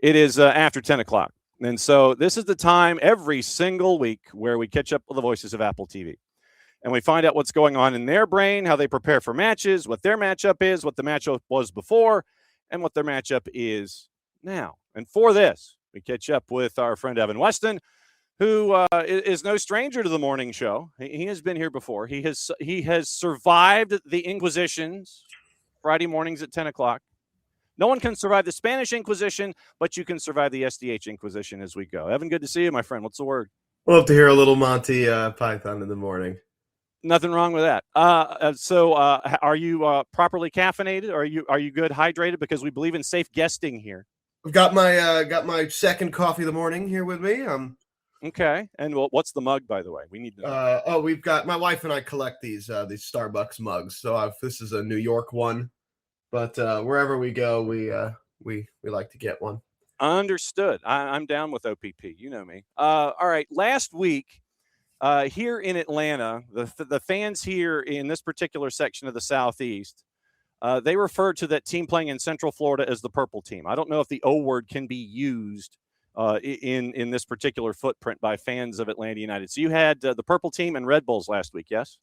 It is after 10 o'clock. And so this is the time every single week where we catch up with the voices of Apple TV. And we find out what's going on in their brain, how they prepare for matches, what their matchup is, what the matchup was before, and what their matchup is now. And for this, we catch up with our friend Evan Weston, who is no stranger to the morning show. He has been here before. He has survived the Inquisitions Friday mornings at 10 o'clock. No one can survive the Spanish Inquisition, but you can survive the SDH Inquisition as we go. Evan, good to see you, my friend. What's the word? Love to hear a little Monty Python in the morning. Nothing wrong with that. So are you properly caffeinated? Are you good hydrated? Because we believe in safe guesting here. I've got my second coffee of the morning here with me. Okay. And what's the mug, by the way? We need to know. We've got, my wife and I collect these Starbucks mugs. So this is a New York one, but wherever we go, we like to get one. Understood. I'm down with OPP. You know me. All right. Last week, here in Atlanta, the fans here in this particular section of the Southeast, they refer to that team playing in Central Florida as the Purple Team. I don't know if the O word can be used in this particular footprint by fans of Atlanta United. So you had the Purple Team and Red Bulls last week, yes?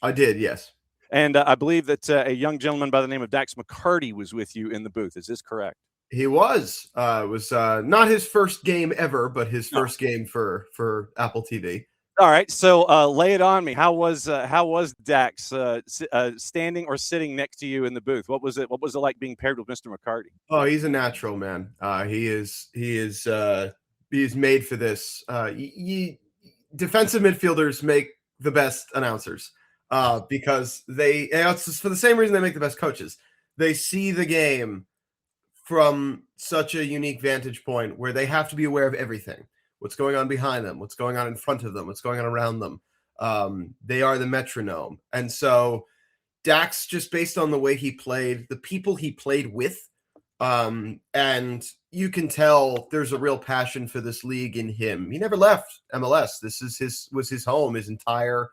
I did, yes. And I believe that a young gentleman by the name of Dax McCarty was with you in the booth. Is this correct? He was. It was not his first game ever, but his first game for Apple TV. All right, so lay it on me. How was Dax standing or sitting next to you in the booth? What was it like being paired with Mr. McCarty? Oh, he's a natural, man. He is made for this. Defensive midfielders make the best announcers because it's for the same reason they make the best coaches. They see the game from such a unique vantage point where they have to be aware of everything. What's going on behind them, what's going on in front of them, what's going on around them. They are the metronome. And so Dax, just based on the way he played, the people he played with, and you can tell there's a real passion for this league in him. He never left MLS. This was his home his entire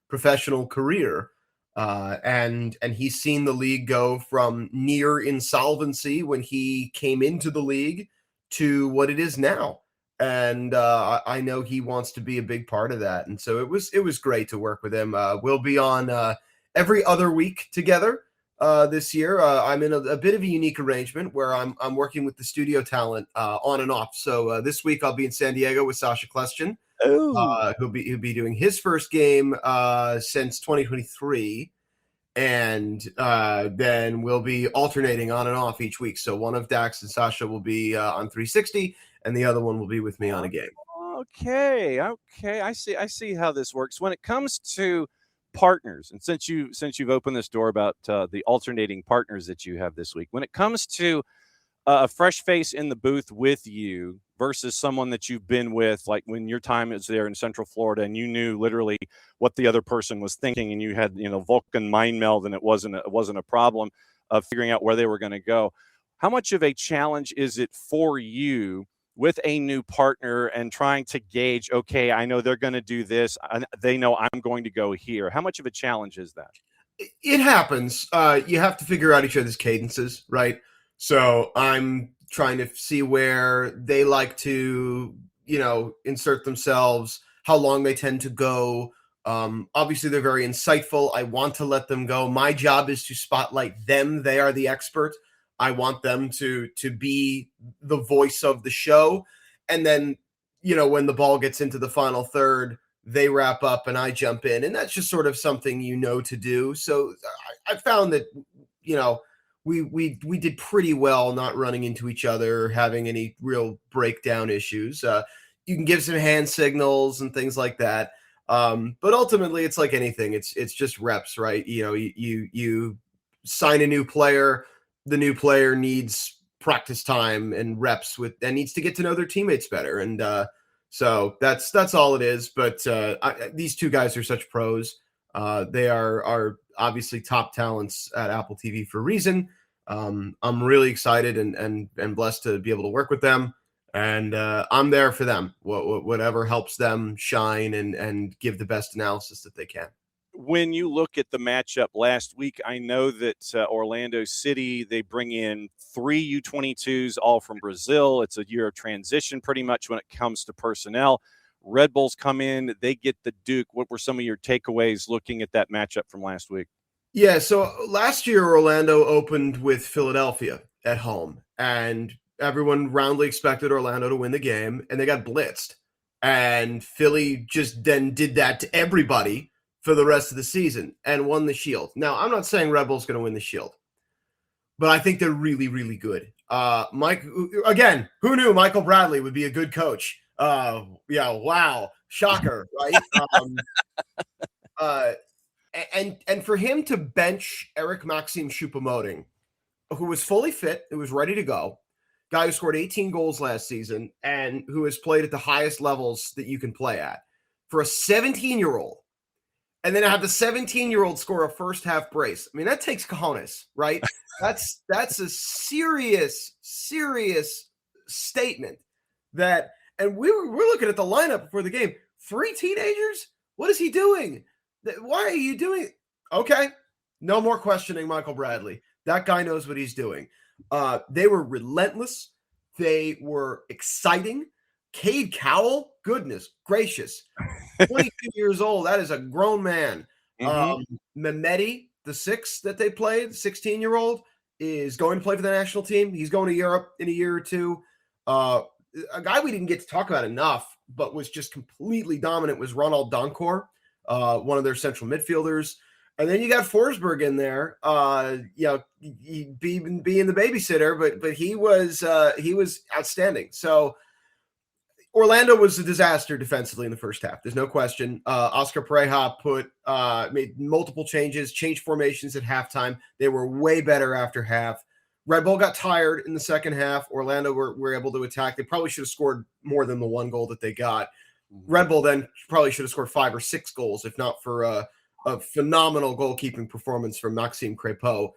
professional career. And he's seen the league go from near insolvency when he came into the league to what it is now. And I know he wants to be a big part of that. And so it was great to work with him. We'll be on every other week together this year. I'm in a bit of a unique arrangement where I'm working with the studio talent on and off. So this week I'll be in San Diego with Sasha Kleston. Who'll be doing his first game since 2023. And then we'll be alternating on and off each week. So one of Dax and Sasha will be on 360, and the other one will be with me on a game. Okay. I see how this works. When it comes to partners, and since you've opened this door about the alternating partners that you have this week, when it comes to a fresh face in the booth with you versus someone that you've been with, like when your time is there in Central Florida and you knew literally what the other person was thinking and you had, Vulcan mind meld and it wasn't a problem of figuring out where they were going to go. How much of a challenge is it for you with a new partner and trying to gauge, okay, I know they're going to do this. They know I'm going to go here. How much of a challenge is that? It happens. You have to figure out each other's cadences, right? So I'm trying to see where they like to, insert themselves, how long they tend to go. Obviously, they're very insightful. I want to let them go. My job is to spotlight them. They are the expert. I want them to be the voice of the show. And then, when the ball gets into the final third, they wrap up and I jump in. And that's just sort of something to do. So I found that, we did pretty well not running into each other, having any real breakdown issues. You can give some hand signals and things like that. But ultimately, it's like anything. It's just reps, right? You sign a new player. The new player needs practice time and reps and needs to get to know their teammates better. And so that's all it is. But these two guys are such pros. They are obviously top talents at Apple TV for a reason. I'm really excited and blessed to be able to work with them. And I'm there for them, whatever helps them shine and give the best analysis that they can. when you look at the matchup last week, I know that Orlando City, they bring in 3 U22s, all from Brazil. It's a year of transition pretty much when it comes to personnel. Red Bulls come in, they get the Duke. What were some of your takeaways looking at that matchup from last week? Yeah, so last year Orlando opened with Philadelphia at home, and everyone roundly expected Orlando to win the game, and they got blitzed. And Philly just then did that to everybody for the rest of the season and won the Shield. Now, I'm not saying Red Bull's going to win the Shield, but I think they're really, really good. Mike, again, who knew Michael Bradley would be a good coach? Yeah, wow, shocker, right? And for him to bench Eric Maxime Choupo-Moting, who was fully fit, who was ready to go, guy who scored 18 goals last season and who has played at the highest levels that you can play at, for a 17-year-old, and then have the 17-year-old score a first half brace. I mean, that takes cojones, right? That's a serious statement. That, and we're looking at the lineup before the game. 3 teenagers? What is he doing? Why are you doing it? Okay, no more questioning Michael Bradley. That guy knows what he's doing. They were relentless. They were exciting. Cade Cowell, goodness gracious, 22 years old. That is a grown man. Mehmeti, the 6 that they played, 16-year-old, is going to play for the national team. He's going to Europe in a year or two. A guy we didn't get to talk about enough, but was just completely dominant, was Ronald Donkor, one of their central midfielders. And then you got Forsberg in there, being the babysitter, but he was outstanding. So Orlando was a disaster defensively in the first half. There's no question. Oscar Pareja made multiple changes, changed formations at halftime. They were way better after half. Red Bull got tired in the second half. Orlando were able to attack. They probably should have scored more than the 1 goal that they got. Red Bull then probably should have scored 5 or 6 goals, if not for a phenomenal goalkeeping performance from Maxime Crépeau.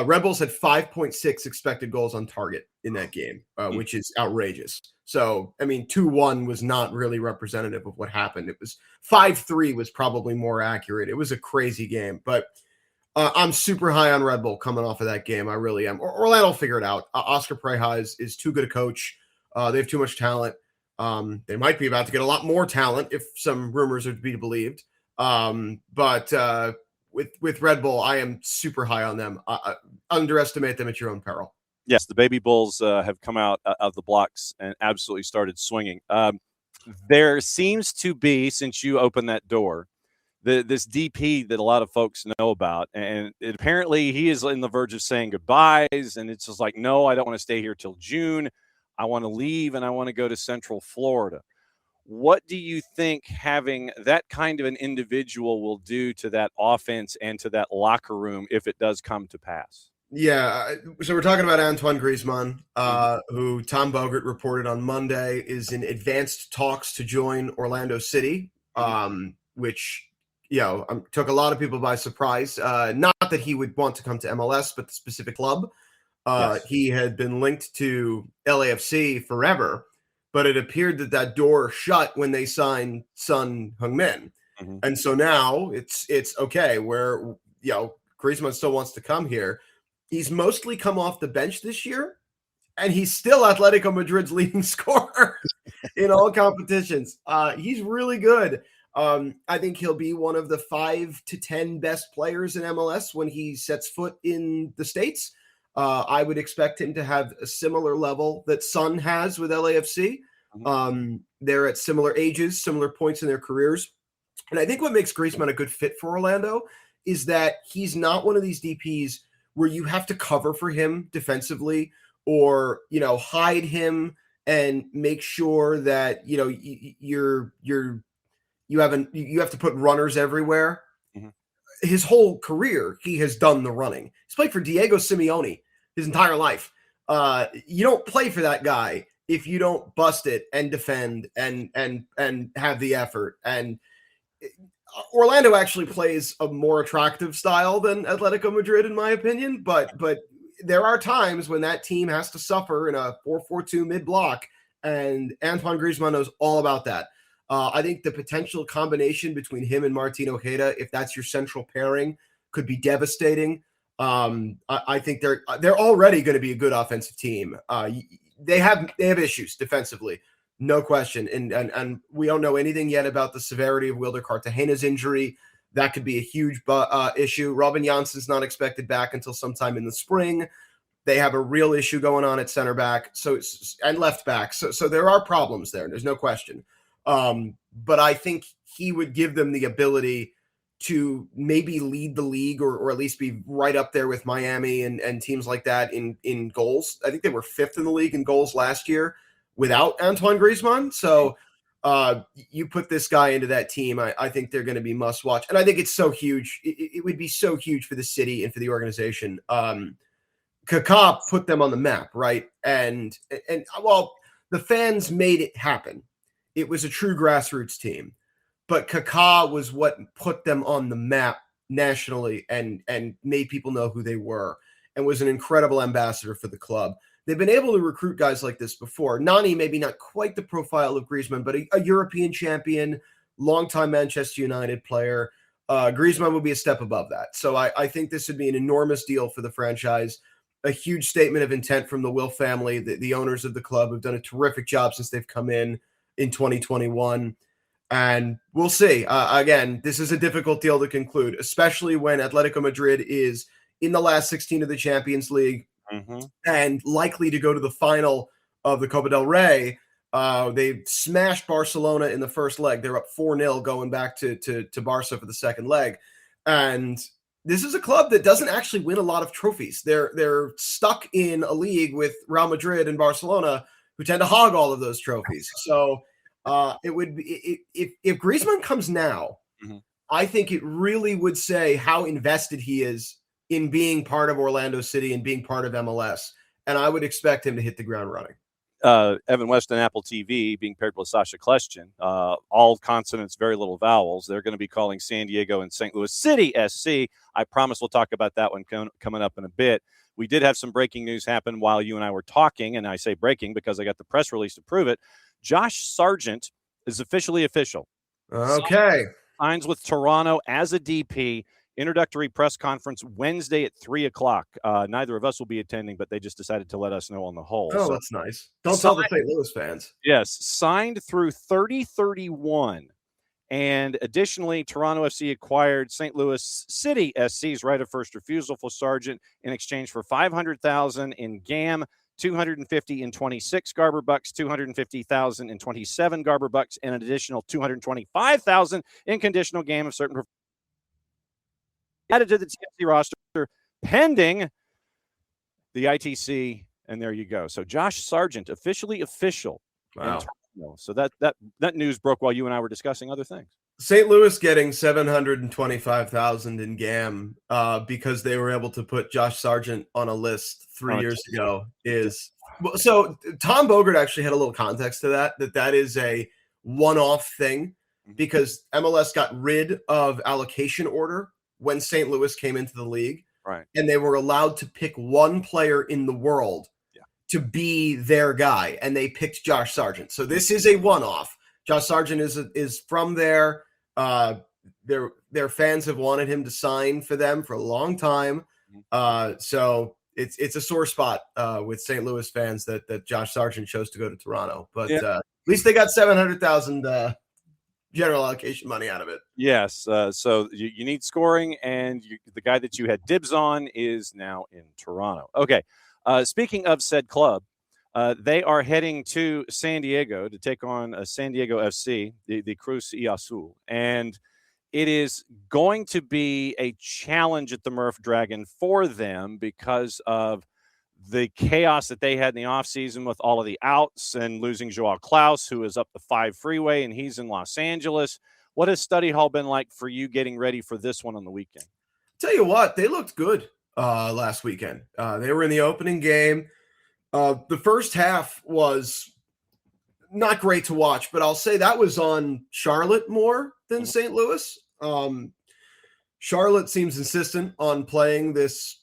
Red Bulls had 5.6 expected goals on target in that game, which is outrageous. So, I mean, 2-1 was not really representative of what happened. It was 5-3 was probably more accurate. It was a crazy game, but I'm super high on Red Bull coming off of that game. I really am. Orlando will figure it out. Oscar Pareja is too good a coach. They have too much talent. They might be about to get a lot more talent if some rumors are to be believed. But with Red Bull, I am super high on them. Underestimate them at your own peril. Yes, the Baby Bulls have come out of the blocks and absolutely started swinging. There seems to be, since you opened that door, this DP that a lot of folks know about, and apparently he is in the verge of saying goodbyes, and it's just like, no, I don't want to stay here till June. I want to leave, and I want to go to Central Florida. What do you think having that kind of an individual will do to that offense and to that locker room if it does come to pass? Yeah, so we're talking about Antoine Griezmann, who Tom Bogert reported on Monday is in advanced talks to join Orlando City, which, took a lot of people by surprise. Not that he would want to come to MLS, but the specific club. Yes. He had been linked to LAFC forever, but it appeared that door shut when they signed Son Heung-min. And so now it's okay, where, Griezmann still wants to come here. He's mostly come off the bench this year, and he's still Atletico Madrid's leading scorer in all competitions. He's really good. I think he'll be one of the 5 to 10 best players in MLS when he sets foot in the States. I would expect him to have a similar level that Son has with LAFC. They're at similar ages, similar points in their careers. And I think what makes Griezmann a good fit for Orlando is that he's not one of these DPs where you have to cover for him defensively or, hide him and make sure that, you have to put runners everywhere. His whole career, he has done the running. He's played for Diego Simeone his entire life. You don't play for that guy if you don't bust it and defend and have the effort. And Orlando actually plays a more attractive style than Atletico Madrid, in my opinion. But there are times when that team has to suffer in a 4-4-2 mid-block, and Antoine Griezmann knows all about that. I think the potential combination between him and Martin Ojeda, if that's your central pairing, could be devastating. I think they're already going to be a good offensive team. They have issues defensively, no question. And we don't know anything yet about the severity of Wilder Cartagena's injury. That could be a huge issue. Robin Jansen's not expected back until sometime in the spring. They have a real issue going on at center back, and left back. So there are problems there. There's no question. But I think he would give them the ability to maybe lead the league or at least be right up there with Miami and teams like that in goals. I think they were 5th in the league in goals last year without Antoine Griezmann. So you put this guy into that team, I think they're going to be must watch. And I think it's so huge. It would be so huge for the city and for the organization. Kaká put them on the map, right? And well, the fans made it happen. It was a true grassroots team. But Kaká was what put them on the map nationally and made people know who they were and was an incredible ambassador for the club. They've been able to recruit guys like this before. Nani, maybe not quite the profile of Griezmann, but a European champion, longtime Manchester United player. Griezmann will be a step above that. So I think this would be an enormous deal for the franchise. A huge statement of intent from the Will family. The owners of the club have done a terrific job since they've come in 2021. And we'll see. Again, this is a difficult deal to conclude, especially when Atletico Madrid is in the last 16 of the Champions League and likely to go to the final of the Copa del Rey. They smashed Barcelona in the first leg. They're up 4-0 going back to Barca for the second leg. And this is a club that doesn't actually win a lot of trophies. They're stuck in a league with Real Madrid and Barcelona, who tend to hog all of those trophies. So it would be if Griezmann comes now, I think it really would say how invested he is in being part of Orlando City and being part of MLS. And I would expect him to hit the ground running. Evan Weston, Apple TV, being paired with Sasha Kleshchin, all consonants, very little vowels. They're going to be calling San Diego and St. Louis City SC. I promise we'll talk about that one coming up in a bit. We did have some breaking news happen while you and I were talking, and I say breaking because I got the press release to prove it. Josh Sargent is officially official. Okay. Signs with Toronto as a DP. Introductory press conference Wednesday at 3:00. Neither of us will be attending, but they just decided to let us know on the whole. Oh, so, that's nice. Don't tell the St. Louis fans. Yes, signed through 30/31. And additionally, Toronto FC acquired St. Louis City SC's right of first refusal for Sargent in exchange for $500,000 in GAM, $250,000 in 26 Garber bucks, $250,000 in 27 Garber bucks, and an additional $225,000 in conditional GAM of certain added to the TFC roster pending the ITC, and there you go. So Josh Sargent officially official. Wow. So that news broke while you and I were discussing other things. St. Louis getting $725,000 in GAM because they were able to put Josh Sargent on a list 3 years ago is so. Tom Bogert actually had a little context to that is a one-off thing because MLS got rid of allocation order when St. Louis came into the league, right? And they were allowed to pick one player in the world to be their guy, and they picked Josh Sargent. So this is a one-off. Josh Sargent is from there. Their fans have wanted him to sign for them for a long time. So it's a sore spot with St. Louis fans that Josh Sargent chose to go to Toronto. But at least they got $700,000 general allocation money out of it. Yes. So you need scoring, and the guy that you had dibs on is now in Toronto. Okay. Speaking of said club, they are heading to San Diego to take on San Diego FC, the Cruz y Azul. And it is going to be a challenge at the Murph Dragon for them because of the chaos that they had in the offseason with all of the outs and losing Joao Klaus, who is up the 5 freeway, and he's in Los Angeles. What has study hall been like for you getting ready for this one on the weekend? Tell you what, they looked good last weekend. They were in the opening game. The first half was not great to watch, but I'll say that was on Charlotte more than St. Louis. Charlotte seems insistent on playing this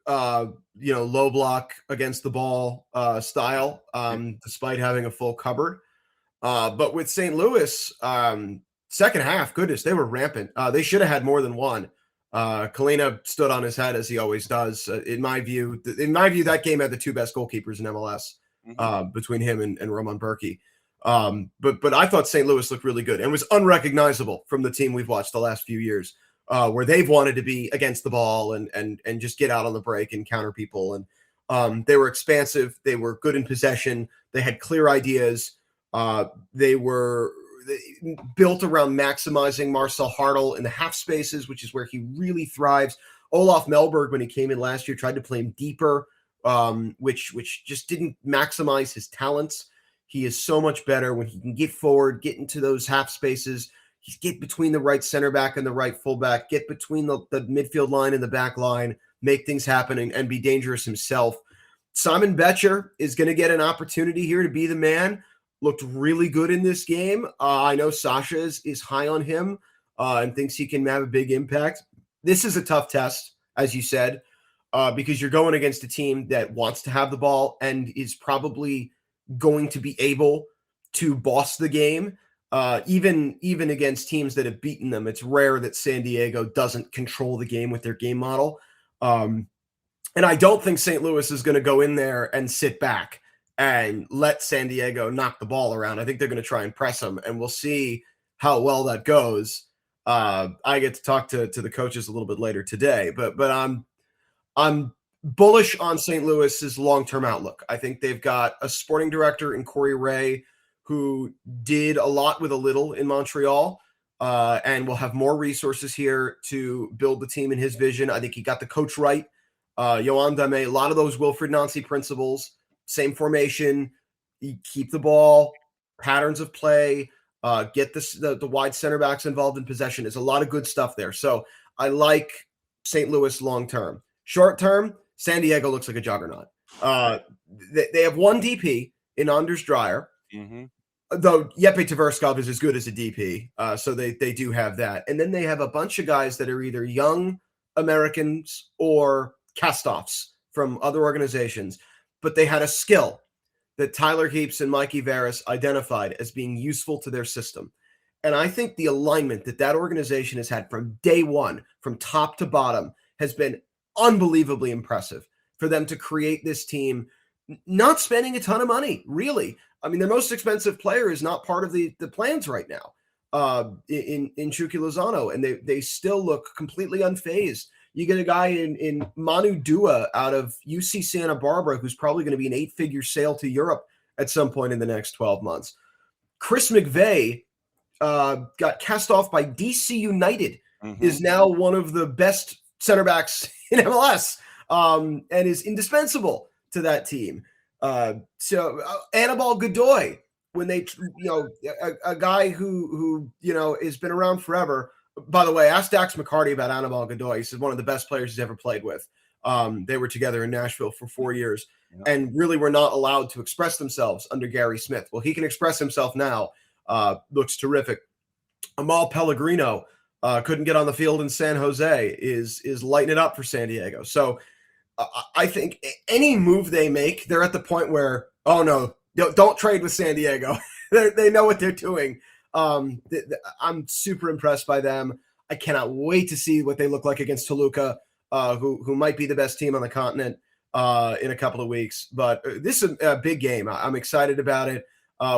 low block against the ball style, despite having a full cupboard. But with St. Louis, second half, goodness, they were rampant. They should have had more than one. Kalina stood on his head as he always does. In my view, that game had the two best goalkeepers in MLS between him and Roman Berkey. But I thought St. Louis looked really good and was unrecognizable from the team we've watched the last few years, where they've wanted to be against the ball and just get out on the break and counter people. And they were expansive. They were good in possession. They had clear ideas. They were built around maximizing Marcel Hartl in the half spaces, which is where he really thrives. Olaf Melberg, when he came in last year, tried to play him deeper, which just didn't maximize his talents. He is so much better when he can get forward, get into those half spaces, get between the right center back and the right fullback, get between the midfield line and the back line, make things happen and be dangerous himself. Simon Betcher is going to get an opportunity here to be the man. Looked really good in this game. I know Sasha is high on him and thinks he can have a big impact. This is a tough test, as you said, because you're going against a team that wants to have the ball and is probably going to be able to boss the game, even against teams that have beaten them. It's rare that San Diego doesn't control the game with their game model. And I don't think St. Louis is going to go in there and sit back and let San Diego knock the ball around. I think they're going to try and press them, and we'll see how well that goes. I get to talk to the coaches a little bit later today, but I'm bullish on St. Louis's long-term outlook. I think they've got a sporting director in Corey Ray who did a lot with a little in Montreal, and will have more resources here to build the team in his vision. I think he got the coach right. Yoann Dame, a lot of those Wilfried Nancy principles, same formation, you keep the ball, patterns of play, get the wide center backs involved in possession. There's a lot of good stuff there. So I like St. Louis long-term. Short-term, San Diego looks like a juggernaut. They have one DP in Anders Dreyer, though Jeppe Tverskov is as good as a DP. So they do have that. And then they have a bunch of guys that are either young Americans or cast-offs from other organizations, but they had a skill that Tyler Heaps and Mikey Veras identified as being useful to their system. And I think the alignment that organization has had from day one, from top to bottom, has been unbelievably impressive for them to create this team, not spending a ton of money, really. I mean, their most expensive player is not part of the plans right now in Chucky Lozano, and they still look completely unfazed. You get a guy in Manu Dua out of UC Santa Barbara who's probably going to be an 8-figure sale to Europe at some point in the next 12 months. Chris McVeigh got cast off by DC United, is now one of the best center backs in MLS, and is indispensable to that team. So Anibal Godoy, when they, a guy who has been around forever. By the way, ask Dax McCarty about Anibal Godoy. He's one of the best players he's ever played with. They were together in Nashville for 4 years and really were not allowed to express themselves under Gary Smith. Well, he can express himself now. Looks terrific. Amal Pellegrino couldn't get on the field in San Jose, is lighting it up for San Diego. So I think any move they make, they're at the point where, oh no, don't trade with San Diego. They know what they're doing. I'm super impressed by them. I cannot wait to see what they look like against Toluca, who might be the best team on the continent in a couple of weeks. But this is a big game. I'm excited about it.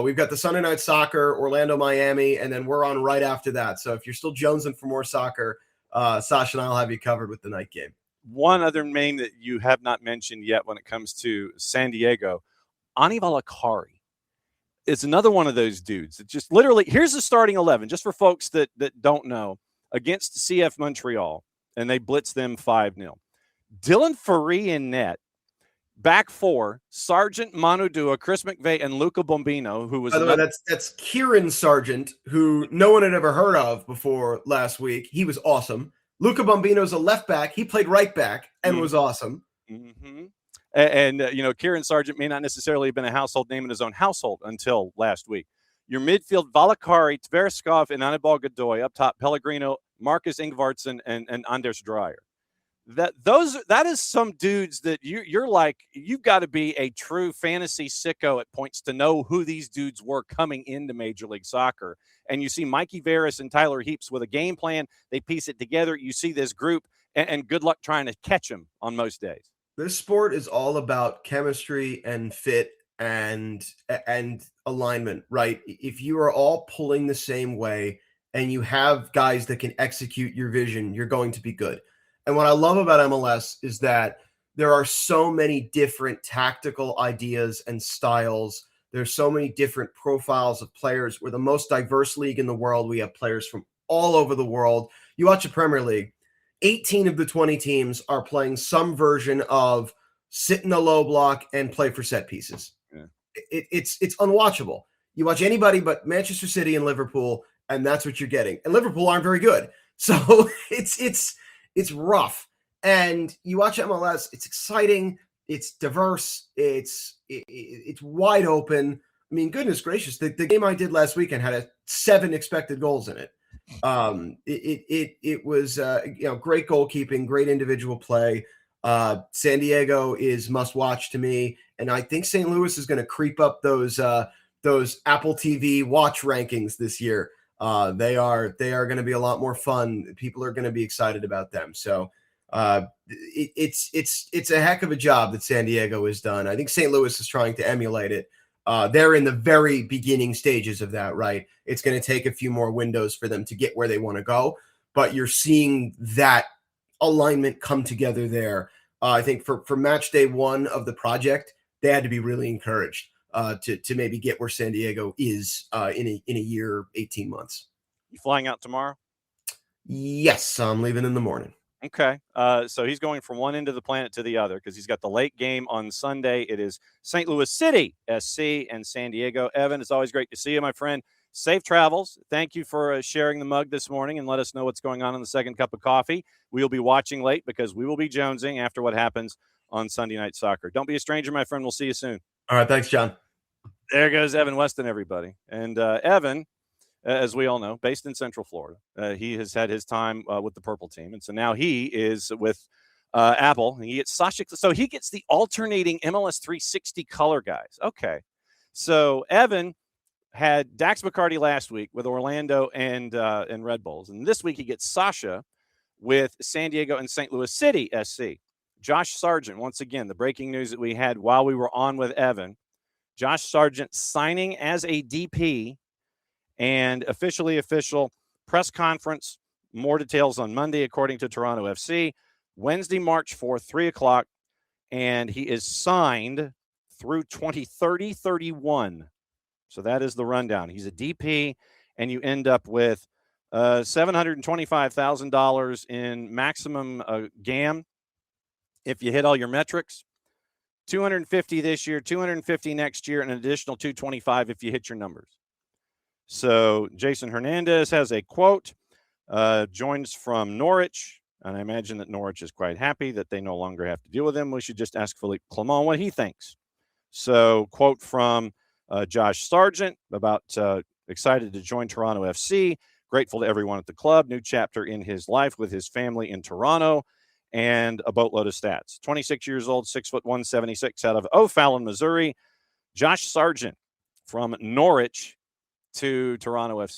We've got the Sunday Night Soccer, Orlando, Miami, and then we're on right after that. So if you're still jonesing for more soccer, Sasha and I'll have you covered with the night game. One other name that you have not mentioned yet when it comes to San Diego, Ani Valakari. It's another one of those dudes that just literally, here's the starting 11, just for folks that don't know, against CF Montreal, and they blitzed them 5-0. Dylan Ferree in net, back four, Sargent, Manu Dua, Chris McVeigh, and Luca Bombino, who was by the way, that's Kieran Sargent, who no one had ever heard of before last week. He was awesome. Luca Bombino's a left back. He played right back and was awesome. And Kieran Sargent may not necessarily have been a household name in his own household until last week. Your midfield, Valakari, Tverskov, and Anibal Godoy. Up top, Pellegrino, Marcus Ingvartsen, and Anders Dreyer. that is some dudes that you're like, you've got to be a true fantasy sicko at points to know who these dudes were coming into Major League Soccer. And you see Mikey Veras and Tyler Heaps with a game plan. They piece it together. You see this group, and good luck trying to catch them on most days. This sport is all about chemistry and fit and alignment, right? If you are all pulling the same way and you have guys that can execute your vision, you're going to be good. And what I love about MLS is that there are so many different tactical ideas and styles. There's so many different profiles of players. We're the most diverse league in the world. We have players from all over the world. You watch the Premier League, 18 of the 20 teams are playing some version of sit in the low block and play for set pieces. Yeah. It's unwatchable. You watch anybody but Manchester City and Liverpool, and that's what you're getting. And Liverpool aren't very good. So it's rough. And you watch MLS, it's exciting, it's diverse, it's wide open. I mean, goodness gracious, the game I did last weekend had 7 expected goals in it. It was great goalkeeping, great individual play. San Diego is must watch to me, and I think St. Louis is going to creep up those Apple TV watch rankings this year. They are going to be a lot more fun. People are going to be excited about them. So it's a heck of a job that San Diego has done. I think St. Louis is trying to emulate it. They're in the very beginning stages of that, right? It's going to take a few more windows for them to get where they want to go, but you're seeing that alignment come together there. I think for match day 1 of the project, they had to be really encouraged to maybe get where San Diego is in a year, 18 months. You flying out tomorrow? Yes, I'm leaving in the morning. Okay. So he's going from one end of the planet to the other because he's got the late game on Sunday. It is St. Louis City SC and San Diego. Evan, it's always great to see you, my friend. Safe travels. Thank you for sharing the mug this morning and let us know what's going on in the second cup of coffee. We'll be watching late because we will be jonesing after what happens on Sunday Night Soccer. Don't be a stranger, my friend. We'll see you soon. All right. Thanks, John. There goes Evan Weston, everybody. And Evan, as we all know, based in Central Florida. He has had his time with the purple team. And so now he is with Apple. He gets Sasha. So he gets the alternating MLS 360 color guys. Okay. So Evan had Dax McCarty last week with Orlando and Red Bulls. And this week he gets Sasha with San Diego and St. Louis City SC. Josh Sargent, once again, the breaking news that we had while we were on with Evan. Josh Sargent signing as a DP and official press conference. More details on Monday, according to Toronto FC. Wednesday, March 4th, 3 o'clock. And he is signed through 2030-31. So that is the rundown. He's a DP, and you end up with $725,000 in maximum GAM if you hit all your metrics. 250 this year, 250 next year, and an additional 225 if you hit your numbers. So Jason Hernandez has a quote, joins from Norwich, and I imagine that Norwich is quite happy that they no longer have to deal with him. We should just ask Philippe Clement what he thinks. So quote from Josh Sargent about excited to join Toronto FC, grateful to everyone at the club, new chapter in his life with his family in Toronto, and a boatload of stats. 26 years old, 6'1", 176 out of O'Fallon, Missouri. Josh Sargent from Norwich to Toronto FC.